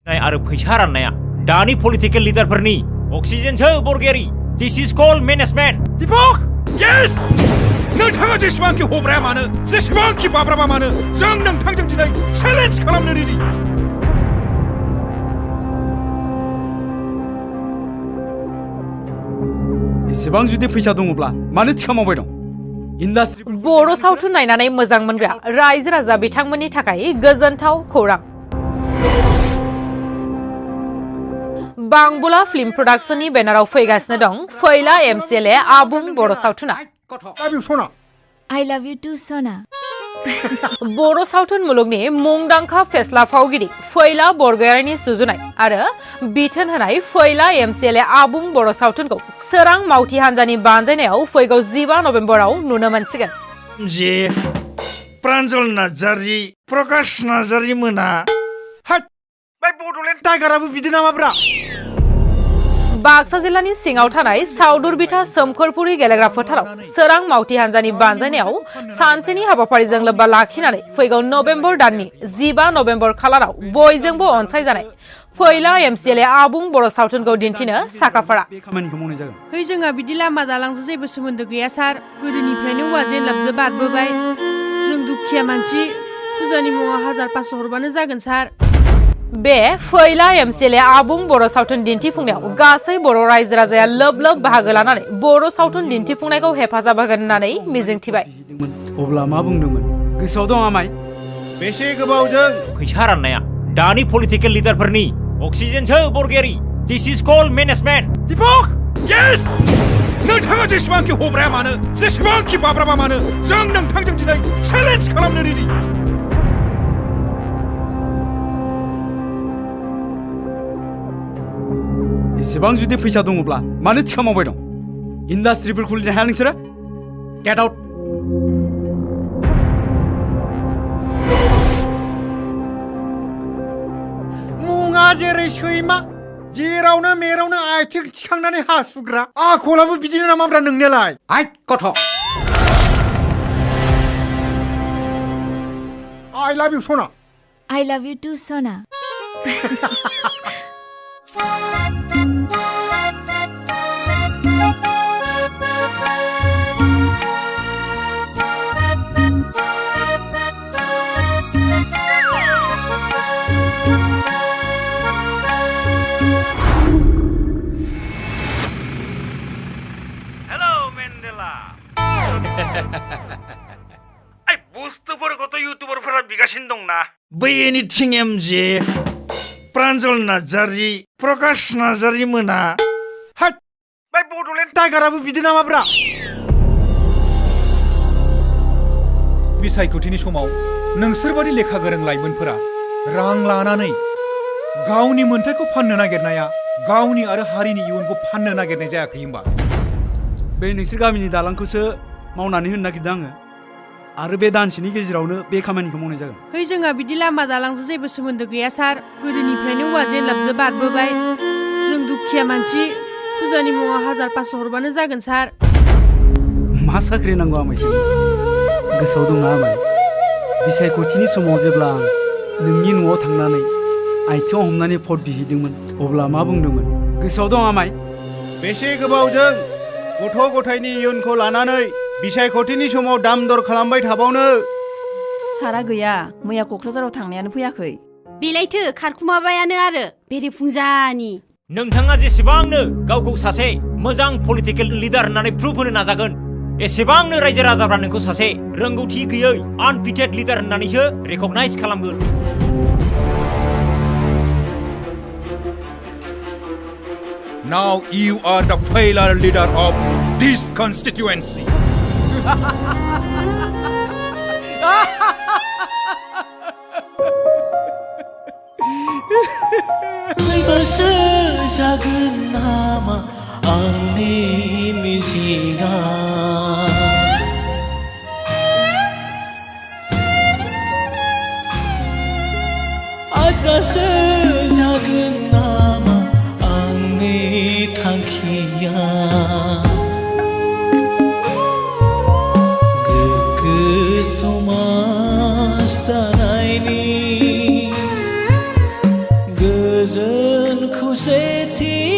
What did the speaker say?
आरो फैसा राननाया दानि पलिटिकेल लिडारफोरनि अक्सिजेनसो बरगयारि दिस इज कल्ड मेनेजमेन्ट दीपक यस नोंथाङा जेसेबांखि हब्राया मानो जेसेबांखि बाब्राबा मानो जों नोंथांजों दिनै चेलेन्ज खालामनो रेडि एसेबां जुदि फैसा दङब्ला मानो थिखा मावबाय दं इन्डास्ट्रि बर' सावथुन नायनानै मोजां मोनग्रा रायजो राजा बिथांमोननि थाखाय गोजोनथाव खौरां बांबुला फिल्म प्रोडक्शननि बेनाराव फैगासिनो दं फैला एमसीएलए आबुं बर' सावथुना I love you too, Sona. बर' सावथुन मुलुगनि मुंदांखा फेस्ला फावगिरि फैला बरगयारिनि सुजुनाय आरो बिथोन होनाय फैला एमसीएलए आबुं बर' सावथुनखौ सोरां मावथि हान्जानि बानजायनायाव फैगौ 15 नभेम्बराव नुनो मोनसिगोन जे प्रान्जल नार्जारि प्रकाश नार्जारि मोना बै बडलेण्ड टाइगाराबो बिदि नामाब्रा बाक्सा जिल्लानि सिङाव थानाय सावदुरबिथा सोमखोरपुरि गेलेग्रा फोथाराव सोरां मावथि हान्जानि बानजायनायाव सानसेनि हाबाफारिजों लोब्बा लाखिनानै फैगौ नभेम्बर दाननि 15 नभेम्बर खालाराव बयजोंबो अनसायजानाय फैला एमसीएलए आबुं बर' सावथुनखौ दिन्थिनो साखाफारा है जोंहा बिदि लामा दालांजों जेबो सोमोन्दो गैया सार गोदोनिफ्रायनो हौवा जेनलाबजों बारबोबाय जों दुखिया मानसि फुजानि मुङाव 1500 हरबानो जागोन सार बे फैला एमसीएलए आबुं बर' सावथुन दिन्थिफुंनायाव गासै बर' रायजो राजाया लोब लोब बाहागो लानानै बर' सावथुन दिन्थिफुंनायखौ हेफाजाब होगोन होननानै मिजिंथिबाय अब्ला मा बुंदोंमोन गोसोआव दं आमाय बेसे गोबावजों फैसा राननाया दानि पलिटिकेल लिडारफोरनि अक्सिजेनसो बरगयारि दिस इज कल्ड मेनेजमेन्ट दीपक यस नोंथाङा जेसेबांखि हब्राया मानो जेसेबांखि बाब्राबा मानो जों नोंथांजों दिनै चेलेन्ज खालामनो रेडि एसेबां जुदि फैसा दङब्ला मानो थिखा मावबाय दं इन्डास्ट्रिफोर खुलिनो हाया नोंसोरो गेट आउट मुङा जेरै सैमा जेरावनो मेरावनो आथिं थिखांनानै हासुग्रा आखलाबो बिदिनो नामाब्रा नोंनियालाय आइ गथ' I love you, Sona. I love you too, Sona. Hello मेन्डेला आइ बुस्थुफोरखौथ' इउटुबारफोरा बिगासिनो दंना बै एनिथिं एमजे प्रान्जल नार्जारि प्रकाश नार्जारि मोना बै बडलेण्ड टाइगाराबो बिदि नामाब्रा बिसायख'थिनि समाव नोंसोरबादि लेखा गोरों लाइमोनफोरा रां लानानै गावनि मोन्थायखौ फाननो नागिरनाया गावनि आरो हारिनि इयुनखौ फाननो नागिरनाय जायाखै होनबा बे नोंसोर गामिनि दालांखौसो मावनानै होनो नागिरदों आङो आरो बे दानसेनि गेजेरावनो बे खामानिखौ मावनाय जागोन है जोंहा बिदि लामा दालांजों जेबो सोमोन्दो गैया सार गोदोनिफ्रायनो हौवा जेनलाबजों बारबोबाय जों दुखिया मानसि फुजानि मुङाव 1500 हरबानो जागोन सार मा साख्रि नांगौ आमायजों गोसोआव दंना आमाय बिसायख'थिनि समाव जेब्ला आं नोंनि न'आव थांनानै आथिङाव हमनानै भट बिहैदोंमोन अब्ला मा बुंदोंमोन गोसोआव दं आमाय बेसे गोबावजों गथ' गथायनि इयुनखौ लानानै बिसायख'थिनि समाव दाम दर खालामबाय थाबावनो सारा गैया मैया क'क्राझाराव थांनायानो फैयाखै बेलायथो खारखुमाबायानो आरो बेरेफुंजानि नोंथाङा जेसेबांनो गावखौ सासे मोजां पलिटिकेल लिडार होननानै प्रुफ होनो नाजागोन एसेबांनो रायजो राजाफ्रा नोंखौ सासे रोंगौथि गैयै आनफिटेड लिडार होननानैसो रेकगनाइज खालामगोन Now you are the failure leader of this constituency. फैबासो जागोन नामा आंनि मिजिंआ आद्रासो जागोन नामा आंनि थांखिया गोग्गो समाज दानायनि गोजोन खौसेथि